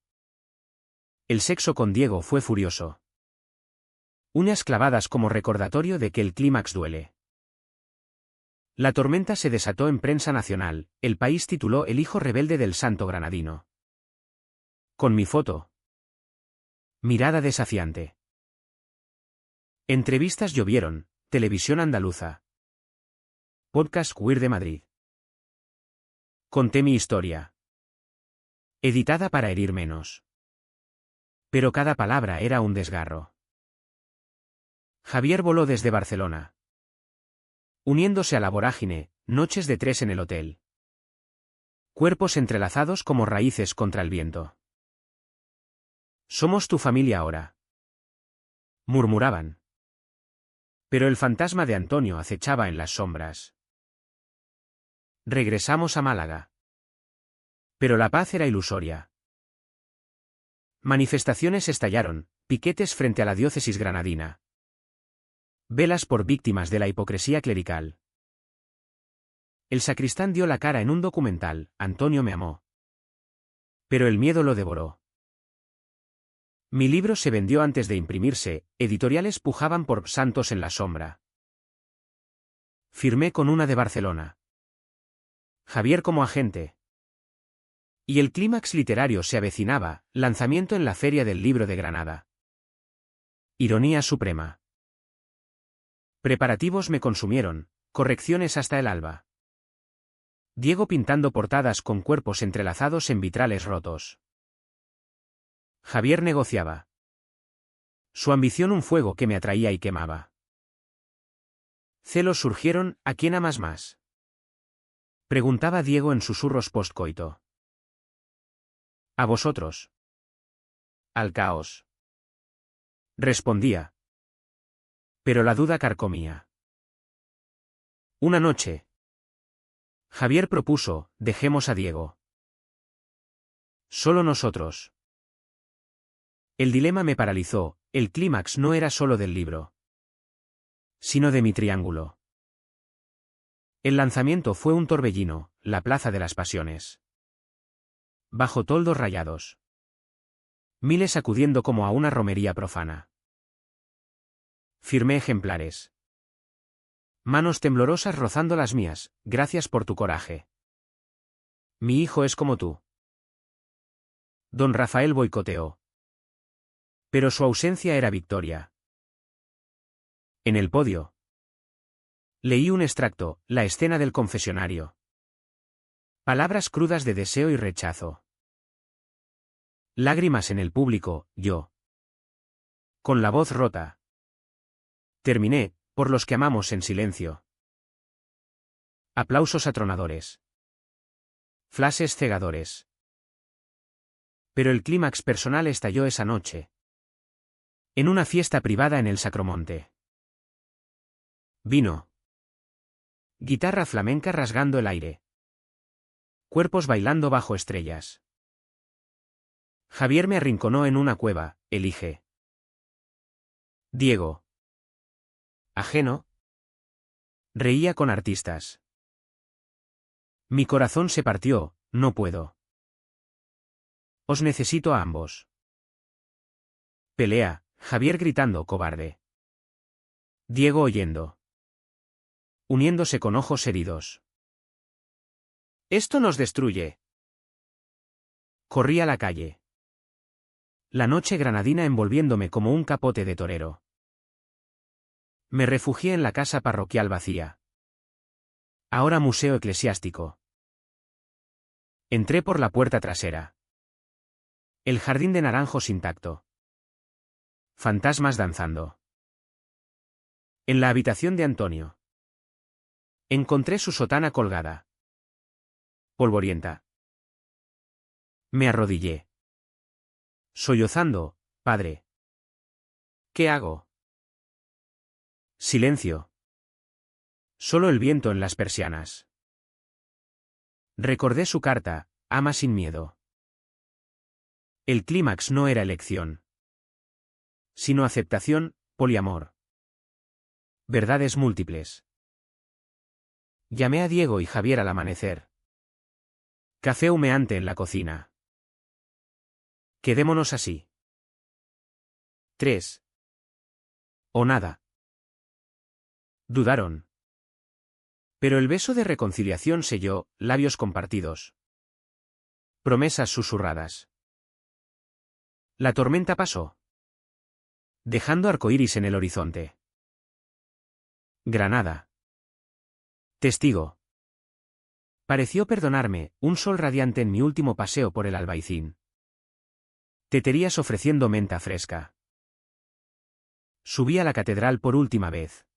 El sexo con Diego fue furioso. Uñas clavadas como recordatorio de que el clímax duele. La tormenta se desató en prensa nacional, el país tituló El hijo rebelde del santo granadino. Con mi foto. Mirada desafiante. Entrevistas llovieron, televisión andaluza. Podcast Queer de Madrid. Conté mi historia. Editada para herir menos. Pero cada palabra era un desgarro. Javier voló desde Barcelona. Uniéndose a la vorágine, noches de 3 en el hotel. Cuerpos entrelazados como raíces contra el viento. Somos tu familia ahora. Murmuraban. Pero el fantasma de Antonio acechaba en las sombras. Regresamos a Málaga. Pero la paz era ilusoria. Manifestaciones estallaron, piquetes frente a la diócesis granadina. Velas por víctimas de la hipocresía clerical. El sacristán dio la cara en un documental, Antonio me amó. Pero el miedo lo devoró. Mi libro se vendió antes de imprimirse, editoriales pujaban por Santos en la sombra. Firmé con una de Barcelona. Javier como agente. Y el clímax literario se avecinaba, lanzamiento en la Feria del Libro de Granada. Ironía suprema. Preparativos me consumieron, correcciones hasta el alba. Diego pintando portadas con cuerpos entrelazados en vitrales rotos. Javier negociaba. Su ambición un fuego que me atraía y quemaba. Celos surgieron, ¿a quién amas más? Preguntaba Diego en susurros postcoito. A vosotros. Al caos. Respondía. Pero la duda carcomía. Una noche. Javier propuso, dejemos a Diego. Solo nosotros. El dilema me paralizó, el clímax no era solo del libro, sino de mi triángulo. El lanzamiento fue un torbellino, la plaza de las pasiones. Bajo toldos rayados. Miles acudiendo como a una romería profana. Firmé ejemplares. Manos temblorosas rozando las mías, gracias por tu coraje. Mi hijo es como tú. Don Rafael boicoteó. Pero su ausencia era victoria. En el podio. Leí un extracto, la escena del confesionario. Palabras crudas de deseo y rechazo. Lágrimas en el público, yo. Con la voz rota. Terminé, por los que amamos en silencio. Aplausos atronadores. Flashes cegadores. Pero el clímax personal estalló esa noche. En una fiesta privada en el Sacromonte. Vino. Guitarra flamenca rasgando el aire. Cuerpos bailando bajo estrellas. Javier me arrinconó en una cueva, elige. Diego. Ajeno. Reía con artistas. Mi corazón se partió, no puedo. Os necesito a ambos. Pelea, Javier gritando cobarde. Diego oyendo. Uniéndose con ojos heridos. Esto nos destruye. Corrí a la calle. La noche granadina envolviéndome como un capote de torero. Me refugié en la casa parroquial vacía. Ahora museo eclesiástico. Entré por la puerta trasera. El jardín de naranjos intacto. Fantasmas danzando. En la habitación de Antonio. Encontré su sotana colgada. Polvorienta. Me arrodillé. Sollozando, padre. ¿Qué hago? Silencio. Solo el viento en las persianas. Recordé su carta, ama sin miedo. El clímax no era elección, sino aceptación, poliamor. Verdades múltiples. Llamé a Diego y Javier al amanecer. Café humeante en la cocina. Quedémonos así. 3. O nada. Dudaron. Pero el beso de reconciliación selló, labios compartidos. Promesas susurradas. La tormenta pasó, dejando arcoíris en el horizonte. Granada. Testigo. Pareció perdonarme, un sol radiante en mi último paseo por el Albaicín. Teterías ofreciendo menta fresca. Subí a la catedral por última vez.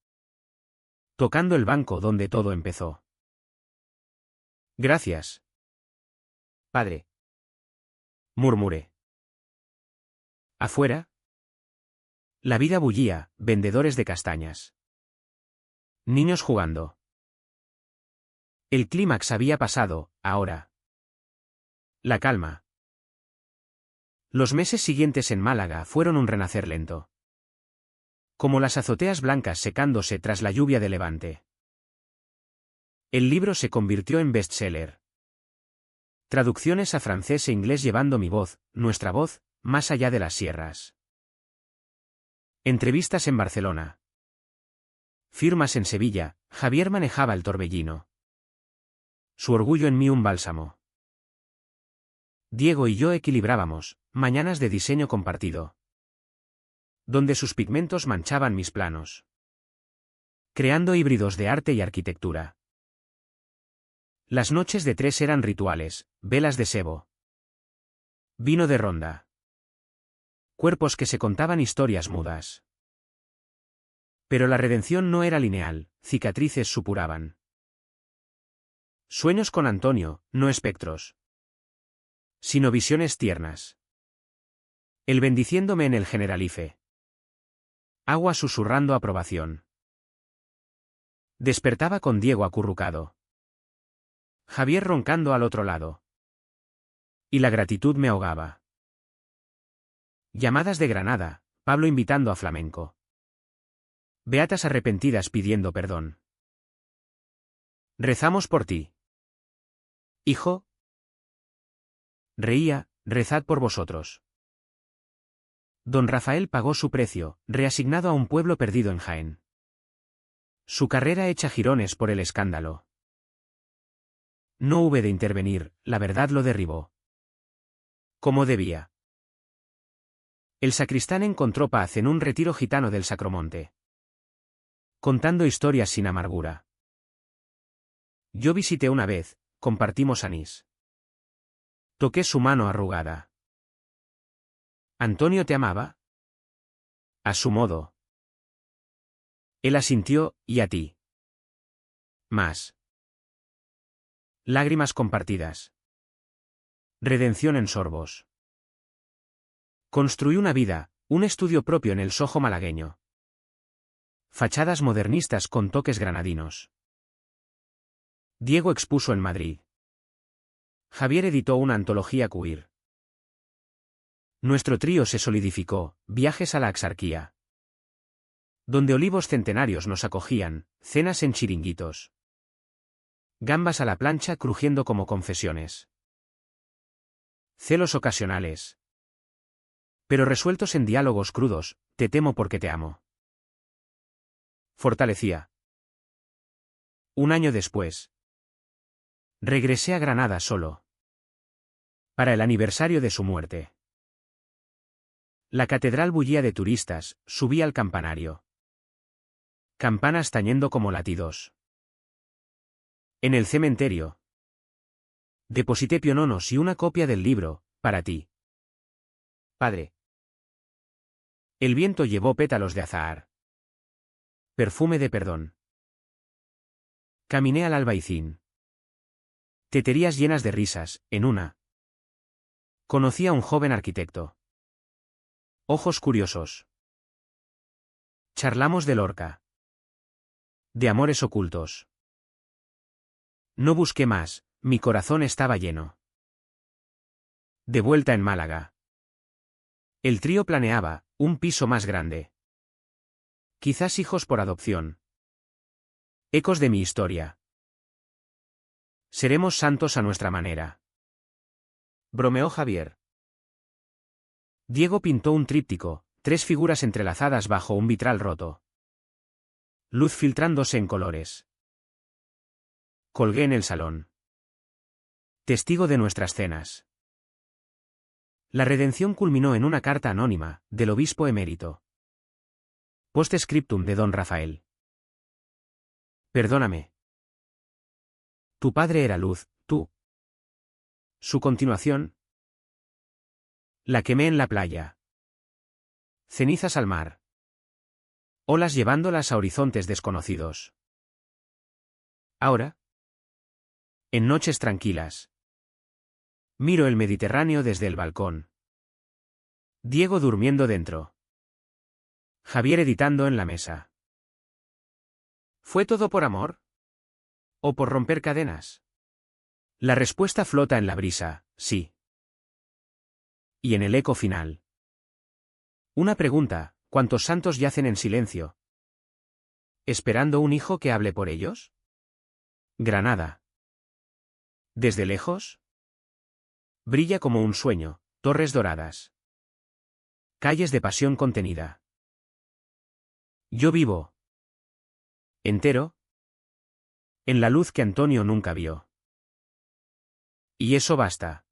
Tocando el banco donde todo empezó. Gracias. Padre. Murmuré. Afuera. La vida bullía, vendedores de castañas. Niños jugando. El clímax había pasado, ahora. La calma. Los meses siguientes en Málaga fueron un renacer lento. Como las azoteas blancas secándose tras la lluvia de Levante. El libro se convirtió en bestseller. Traducciones a francés e inglés llevando mi voz, nuestra voz, más allá de las sierras. Entrevistas en Barcelona. Firmas en Sevilla, Javier manejaba el torbellino. Su orgullo en mí un bálsamo. Diego y yo equilibrábamos, mañanas de diseño compartido, donde sus pigmentos manchaban mis planos, creando híbridos de arte y arquitectura. Las noches de tres eran rituales, velas de sebo, vino de ronda, cuerpos que se contaban historias mudas. Pero la redención no era lineal, cicatrices supuraban. Sueños con Antonio, no espectros, sino visiones tiernas. Él bendiciéndome en el Generalife. Agua susurrando aprobación. Despertaba con Diego acurrucado. Javier roncando al otro lado. Y la gratitud me ahogaba. Llamadas de Granada, Pablo invitando a flamenco. Beatas arrepentidas pidiendo perdón. Rezamos por ti. Hijo. Reía, rezad por vosotros. Don Rafael pagó su precio, reasignado a un pueblo perdido en Jaén. Su carrera hecha jirones por el escándalo. No hube de intervenir, la verdad lo derribó. Como debía. El sacristán encontró paz en un retiro gitano del Sacromonte, contando historias sin amargura. Yo visité una vez, compartimos anís. Toqué su mano arrugada. ¿Antonio te amaba? A su modo. Él asintió, y a ti. Más. Lágrimas compartidas. Redención en sorbos. Construí una vida, un estudio propio en el Soho malagueño. Fachadas modernistas con toques granadinos. Diego expuso en Madrid. Javier editó una antología queer. Nuestro trío se solidificó, viajes a la Axarquía, donde olivos centenarios nos acogían, cenas en chiringuitos. Gambas a la plancha crujiendo como confesiones. Celos ocasionales. Pero resueltos en diálogos crudos, te temo porque te amo. Fortalecía. Un año después. Regresé a Granada solo. Para el aniversario de su muerte. La catedral bullía de turistas, subí al campanario. Campanas tañendo como latidos. En el cementerio. Deposité piononos y una copia del libro, para ti. Padre. El viento llevó pétalos de azahar. Perfume de perdón. Caminé al Albaicín. Teterías llenas de risas, en una. Conocí a un joven arquitecto. Ojos curiosos. Charlamos de Lorca. De amores ocultos. No busqué más, mi corazón estaba lleno. De vuelta en Málaga. El trío planeaba, un piso más grande. Quizás hijos por adopción. Ecos de mi historia. Seremos santos a nuestra manera. Bromeó Javier. Diego pintó un tríptico, 3 figuras entrelazadas bajo un vitral roto. Luz filtrándose en colores. Colgué en el salón. Testigo de nuestras cenas. La redención culminó en una carta anónima, del obispo emérito. Post-scriptum de don Rafael. Perdóname. Tu padre era luz, tú. Su continuación. La quemé en la playa. Cenizas al mar. Olas llevándolas a horizontes desconocidos. Ahora. En noches tranquilas. Miro el Mediterráneo desde el balcón. Diego durmiendo dentro. Javier editando en la mesa. ¿Fue todo por amor? ¿O por romper cadenas? La respuesta flota en la brisa, sí. Y en el eco final. Una pregunta, ¿cuántos santos yacen en silencio? ¿Esperando un hijo que hable por ellos? Granada. ¿Desde lejos? Brilla como un sueño, torres doradas. Calles de pasión contenida. Yo vivo. Entero. En la luz que Antonio nunca vio. Y eso basta.